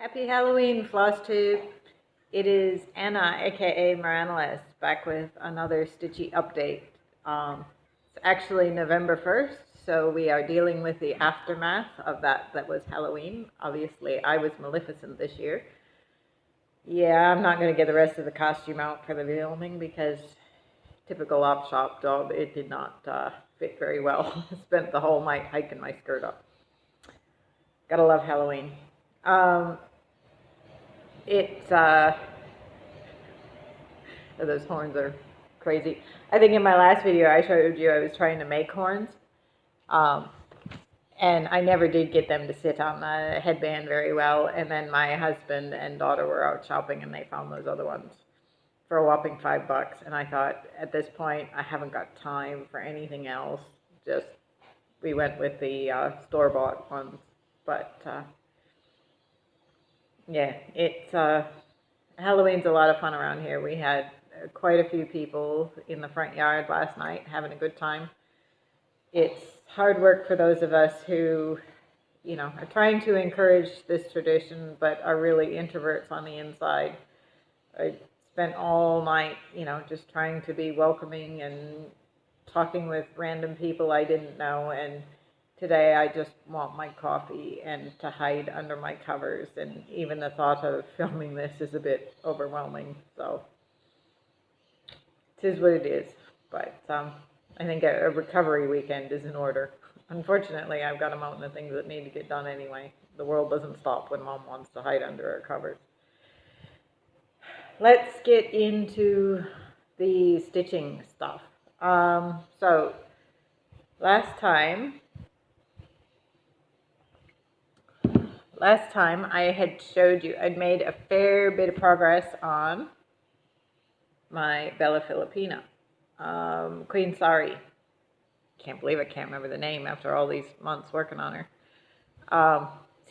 Happy Halloween, Flosstube. It is Anna, aka Moranalis, back with another Stitchy update. It's actually November 1st, so we are dealing with the aftermath of that was Halloween. Obviously, I was Maleficent this year. Yeah, I'm not going to get the rest of the costume out for the filming because typical op shop job, it did not fit very well. Spent the whole night hiking my skirt up. Gotta love Halloween. It's those horns are crazy. I think in my last video I showed you I was trying to make horns, and I never did get them to sit on the headband very well. And then my husband and daughter were out shopping and they found those other ones for a whopping $5. And I thought, at this point, I haven't got time for anything else. Just we went with the store-bought ones, but. Yeah, it's Halloween's a lot of fun around here. We had quite a few people in the front yard last night having a good time. It's hard work for those of us who, are trying to encourage this tradition, but are really introverts on the inside. I spent all night, just trying to be welcoming and talking with random people I didn't know, and today I just want my coffee and to hide under my covers, and even the thought of filming this is a bit overwhelming, so it is what it is. But I think a recovery weekend is in order. Unfortunately, I've got a mountain of things that need to get done anyway. The world doesn't stop when Mom wants to hide under her covers. Let's get into the stitching stuff. So last time I had showed you I'd made a fair bit of progress on my Bellafilipina, Queen Sari. Can't believe I can't remember the name after all these months working on her.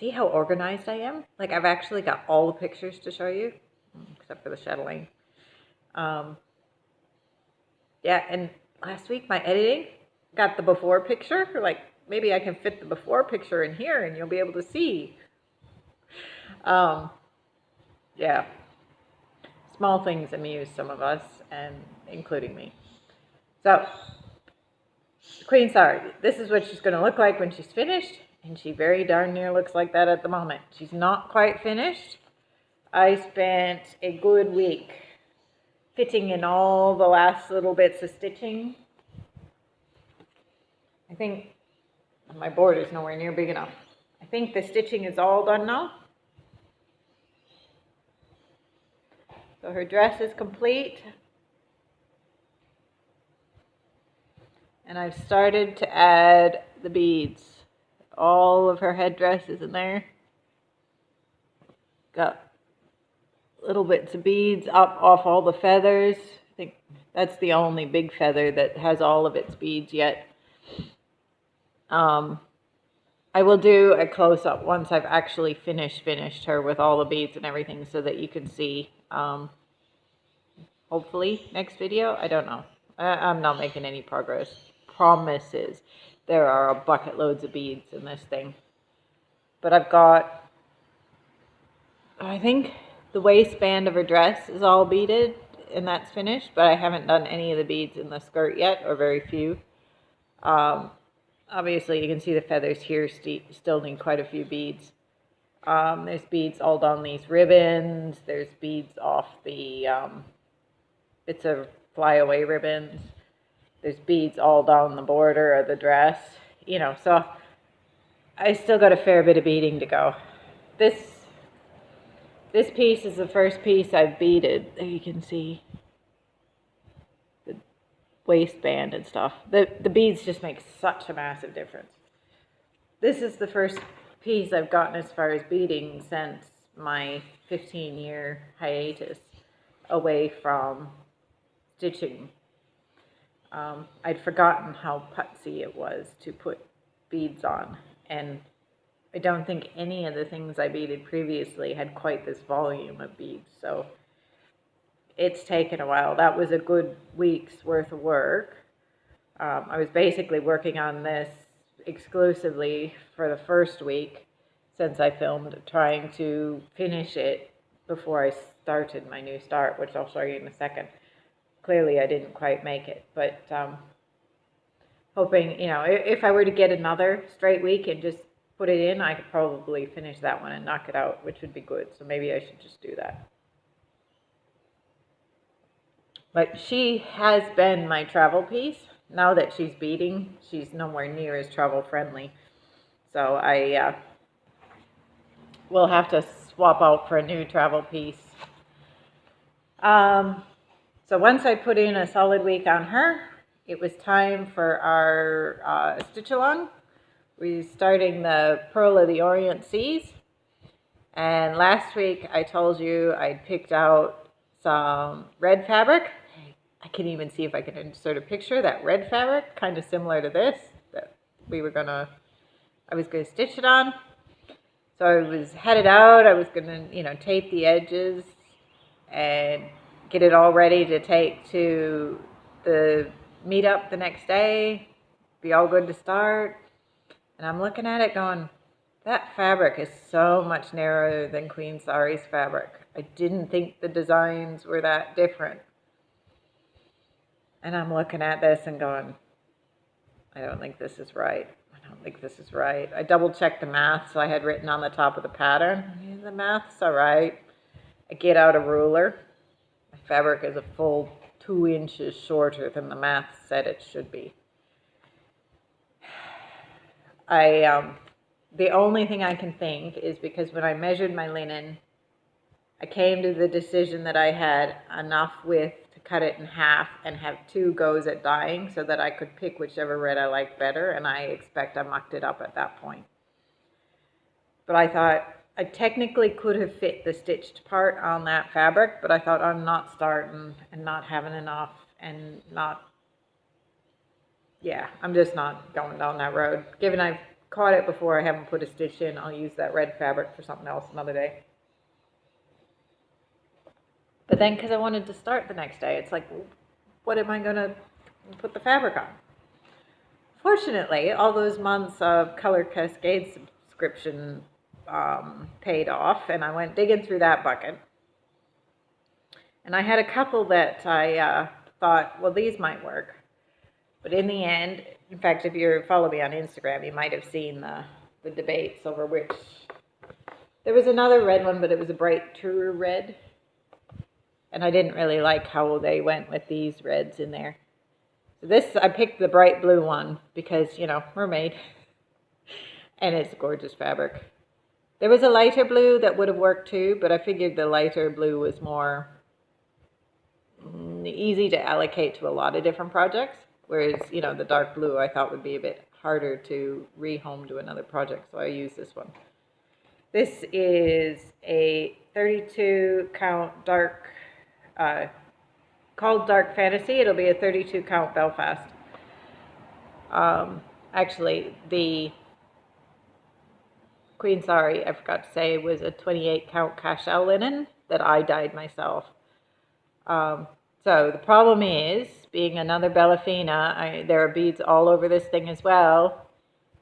See how organized I am? Like, I've actually got all the pictures to show you, except for the Chatelaine. Yeah, and last week my editing got the before picture. Like, maybe I can fit the before picture in here and you'll be able to see. Yeah, small things amuse some of us, and including me. So, Queen Sari, this is what she's going to look like when she's finished, and she very darn near looks like that at the moment. She's not quite finished. I spent a good week fitting in all the last little bits of stitching. I think my board is nowhere near big enough. I think the stitching is all done now. So her dress is complete. And I've started to add the beads. All of her headdress is in there. Got little bits of beads up off all the feathers. I think that's the only big feather that has all of its beads yet. I will do a close-up once I've actually finished her with all the beads and everything, so that you can see. Hopefully next video. I don't know. I'm not making any progress. Promises. There are a bucket loads of beads in this thing. But I've got, I think the waistband of her dress is all beaded, and that's finished, but I haven't done any of the beads in the skirt yet, or very few. Obviously, you can see the feathers here still need quite a few beads. There's beads all down these ribbons. There's beads off the bits of flyaway ribbons. There's beads all down the border of the dress. So I still got a fair bit of beading to go. This piece is the first piece I've beaded. There you can see the waistband and stuff. The beads just make such a massive difference. This is the first piece I've gotten as far as beading since my 15-year hiatus away from stitching. I'd forgotten how putsy it was to put beads on, and I don't think any of the things I beaded previously had quite this volume of beads, so it's taken a while. That was a good week's worth of work. I was basically working on this exclusively for the first week, since I filmed, trying to finish it before I started my new start, which I'll show you in a second. Clearly I didn't quite make it, but hoping, you know, if I were to get another straight week and just put it in, I could probably finish that one and knock it out, which would be good. So maybe I should just do that. But she has been my travel piece. Now that she's beading, she's nowhere near as travel friendly. So I will have to swap out for a new travel piece. So once I put in a solid week on her, it was time for our stitch along. We're starting the Pearl of the Orient Seas. And last week I told you I'd picked out some red fabric. I can even see if I can insert a picture. That red fabric, kind of similar to this, that I was gonna stitch it on. So I was headed out. I was gonna, you know, tape the edges and get it all ready to take to the meetup the next day. Be all good to start. And I'm looking at it going, that fabric is so much narrower than Queen Sari's fabric. I didn't think the designs were that different. And I'm looking at this and going, I don't think this is right. I don't think this is right. I double checked the math, so I had written on the top of the pattern, the math's all right. I get out a ruler. My fabric is a full 2 inches shorter than the math said it should be. The only thing I can think is because when I measured my linen, I came to the decision that I had enough width to cut it in half and have 2 goes at dyeing so that I could pick whichever red I liked better, and I expect I mucked it up at that point. But I thought I technically could have fit the stitched part on that fabric, but I thought I'm not starting and not having enough and not, yeah, I'm just not going down that road. Given I've caught it before, I haven't put a stitch in, I'll use that red fabric for something else another day. But then, because I wanted to start the next day, it's like, what am I going to put the fabric on? Fortunately, all those months of Color Cascade subscription paid off, and I went digging through that bucket. And I had a couple that I thought, well, these might work. But in the end, in fact, if you follow me on Instagram, you might have seen the debates over which. There was another red one, but it was a bright truer red. And I didn't really like how they went with these reds in there. So this, I picked the bright blue one because, you know, Mermaid. And it's gorgeous fabric. There was a lighter blue that would have worked too, but I figured the lighter blue was more easy to allocate to a lot of different projects. Whereas, you know, the dark blue I thought would be a bit harder to rehome to another project, so I used this one. This is a 32 count dark, called Dark Fantasy. It'll be a 32 count Belfast. Actually, the Queen Sari, I forgot to say, was a 28 count cashel linen that I dyed myself. So the problem is, being another Bellafilipina, there are beads all over this thing as well.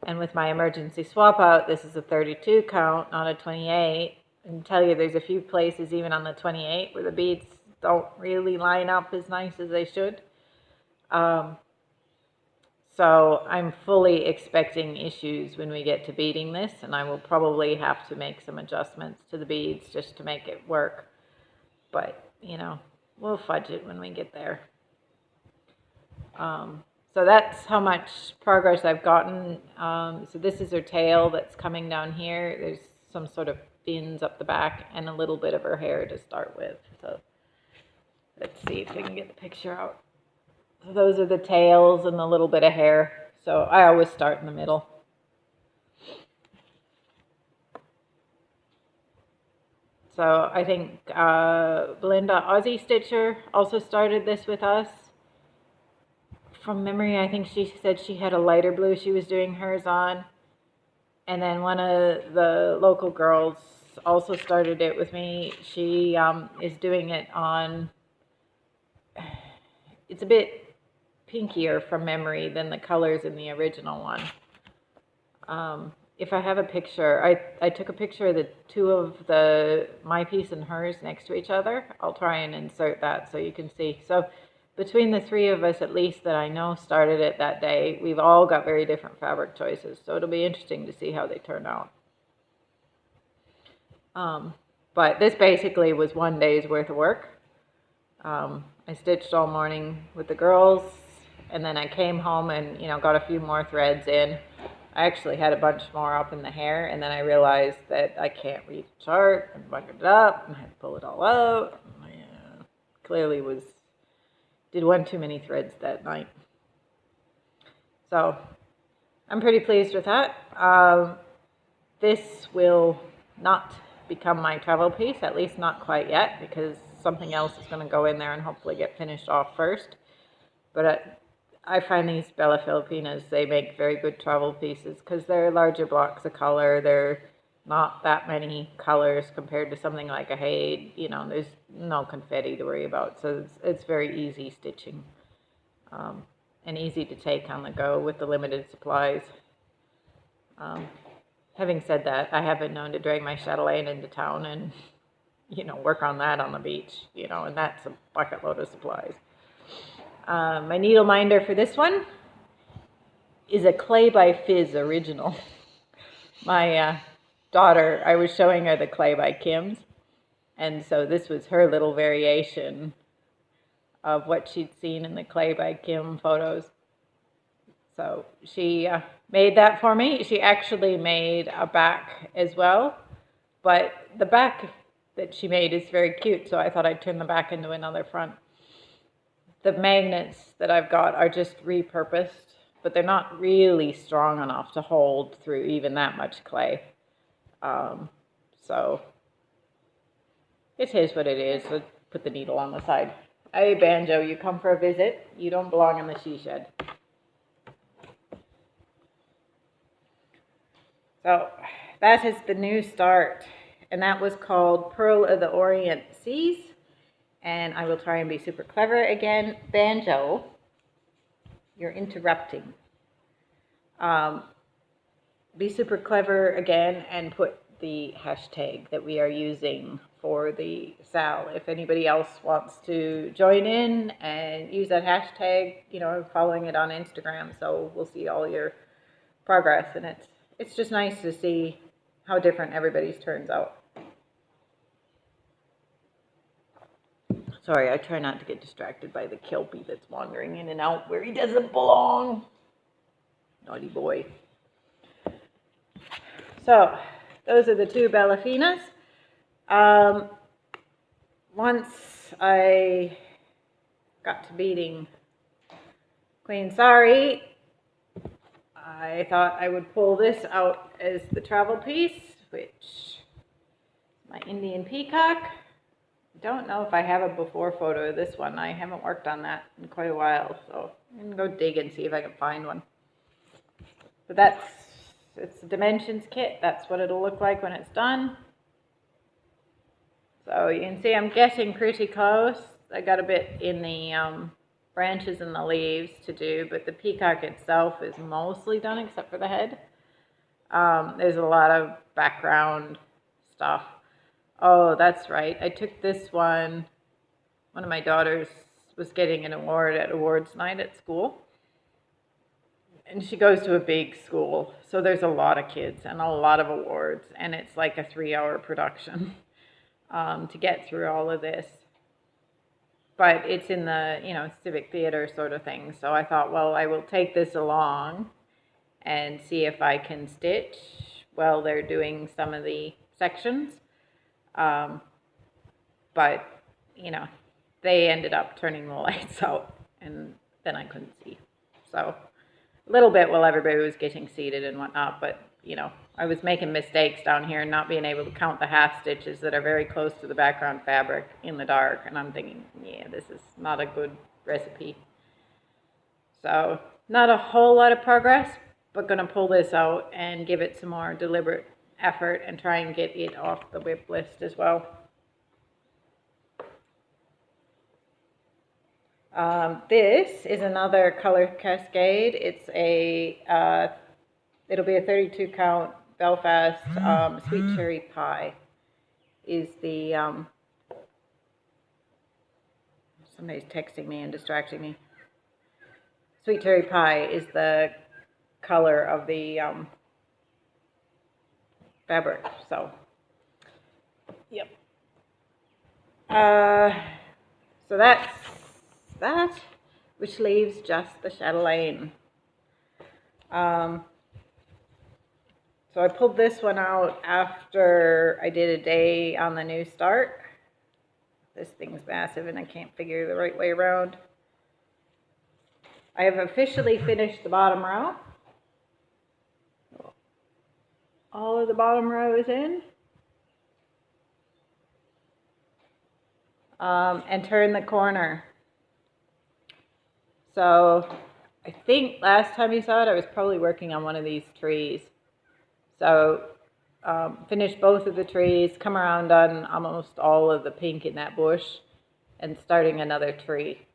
And with my emergency swap out, this is a 32 count, not a 28. I can tell you there's a few places, even on the 28, where the beads don't really line up as nice as they should. So I'm fully expecting issues when we get to beading this, and I will probably have to make some adjustments to the beads just to make it work. But, you know, we'll fudge it when we get there. So that's how much progress I've gotten. So this is her tail that's coming down here. There's some sort of fins up the back and a little bit of her hair to start with. So let's see if we can get the picture out. So those are the tails and the little bit of hair. So I always start in the middle. So I think Belinda Aussie Stitcher also started this with us. From memory, I think she said she had a lighter blue she was doing hers on. And then one of the local girls also started it with me. She is doing it on, it's a bit pinkier from memory than the colors in the original one. if I have a picture, I took a picture of the two of my piece and hers next to each other. I'll try and insert that so you can see. So between the three of us, at least that I know started it that day, we've all got very different fabric choices. So it'll be interesting to see how they turn out. But this basically was one day's worth of work. I stitched all morning with the girls, and then I came home and, you know, got a few more threads in. I actually had a bunch more up in the hair, and then I realized that I can't read the chart and buckled it up and I had to pull it all out. I clearly did one too many threads that night. So I'm pretty pleased with that. This will not become my travel piece, at least not quite yet, because something else is going to go in there and hopefully get finished off first. But I find these Bellafilipinas, they make very good travel pieces because they're larger blocks of color. They're not that many colors compared to something like a Haid. You know, there's no confetti to worry about, so it's very easy stitching and easy to take on the go with the limited supplies. Having said that, I have been known to drag my Chatelaine into town and, you know, work on that on the beach, you know, and that's a bucket load of supplies. My needle minder for this one is a Clay by Fizz original. My daughter, I was showing her the Clay by Kim's, and so this was her little variation of what she'd seen in the Clay by Kim photos. So she made that for me. She actually made a back as well, but the back that she made is very cute, so I thought I'd turn the back into another front. The magnets that I've got are just repurposed, but they're not really strong enough to hold through even that much clay. So it is what it is. Let's put the needle on the side. Hey, Banjo, you come for a visit? You don't belong in the she shed. So that is the new start, and that was called Pearl of the Orient Seas. And I will try and be super clever again. Banjo, you're interrupting. Be super clever again and put the hashtag that we are using for the SAL. If anybody else wants to join in and use that hashtag, you know, I'm following it on Instagram, so we'll see all your progress. And it's just nice to see how different everybody's turns out. Sorry, I try not to get distracted by the Kelpie that's wandering in and out where he doesn't belong. Naughty boy. So, those are the two Bellafinas. Once I got to beating Queen Sari, I thought I would pull this out as the travel piece, which is my Indian Peacock. Don't know if I have a before photo of this one. I haven't worked on that in quite a while, so I'm gonna go dig and see if I can find one. But it's a dimensions kit. That's what it'll look like when it's done. So you can see I'm getting pretty close. I got a bit in the branches and the leaves to do, but the peacock itself is mostly done except for the head. There's a lot of background stuff. Oh, that's right. I took this one. One of my daughters was getting an award at awards night at school. And she goes to a big school. So there's a lot of kids and a lot of awards. And it's like a 3-hour production to get through all of this. But it's in the, you know, civic theater sort of thing. So I thought, well, I will take this along and see if I can stitch while they're doing some of the sections. But, you know, they ended up turning the lights out and then I couldn't see. So a little bit while everybody was getting seated and whatnot, but, you know, I was making mistakes down here and not being able to count the half stitches that are very close to the background fabric in the dark. And I'm thinking, yeah, this is not a good recipe. So not a whole lot of progress, but going to pull this out and give it some more deliberate effort and try and get it off the whip list as well. This is another color cascade. It's a it'll be a 32 count Belfast sweet cherry pie is the, somebody's texting me and distracting me. Sweet cherry pie is the color of the fabric, so, yep. So that's that, which leaves just the chatelaine. So I pulled this one out after I did a day on the new start. This thing's massive and I can't figure the right way around. I have officially finished the bottom row. All of the bottom row is in. And turn the corner. So I think last time you saw it, I was probably working on one of these trees. So finish both of the trees, come around on almost all of the pink in that bush, and starting another tree.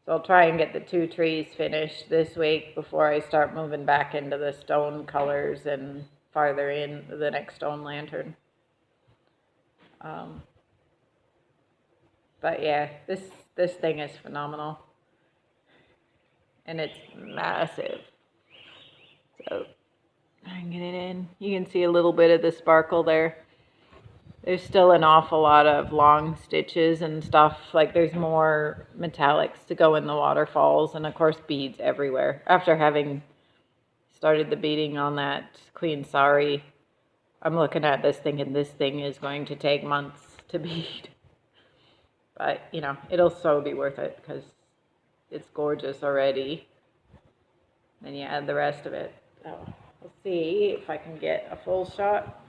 So I'll try and get the 2 trees finished this week before I start moving back into the stone colors and farther in the next stone lantern. But yeah, this thing is phenomenal. And it's massive. So I can get it in. You can see a little bit of the sparkle there. There's still an awful lot of long stitches and stuff. Like there's more metallics to go in the waterfalls, and of course beads everywhere. After having started the beading on that Queen Sari, I'm looking at this thinking this thing is going to take months to bead. But, you know, it'll so be worth it because it's gorgeous already. Then you add the rest of it. So we'll see if I can get a full shot.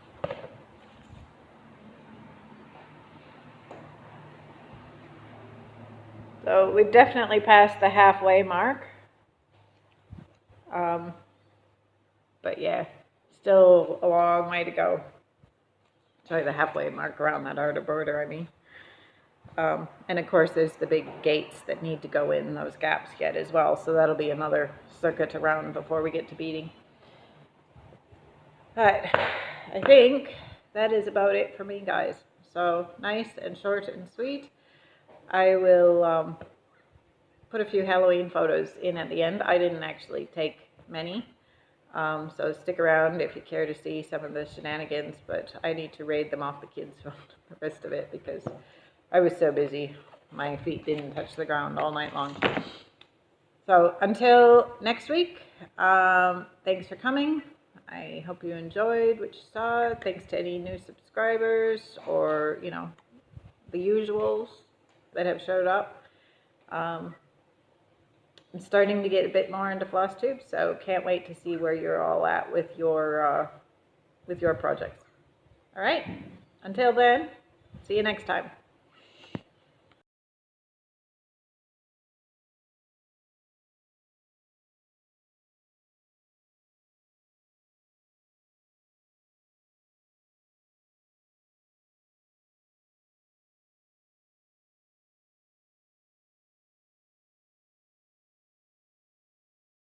So we've definitely passed the halfway mark. But yeah, still a long way to go. Sorry, the halfway mark around that outer border, I mean. And of course there's the big gates that need to go in those gaps yet as well. So that'll be another circuit around before we get to beading. But I think that is about it for me, guys. So nice and short and sweet. I will put a few Halloween photos in at the end. I didn't actually take many. So stick around if you care to see some of the shenanigans, but I need to raid them off the kids' phone, the rest of it, because I was so busy. My feet didn't touch the ground all night long. So until next week, thanks for coming. I hope you enjoyed what you saw. Thanks to any new subscribers or, you know, the usuals that have showed up. I'm starting to get a bit more into Flosstube, so can't wait to see where you're all at with your projects. All right, until then, see you next time.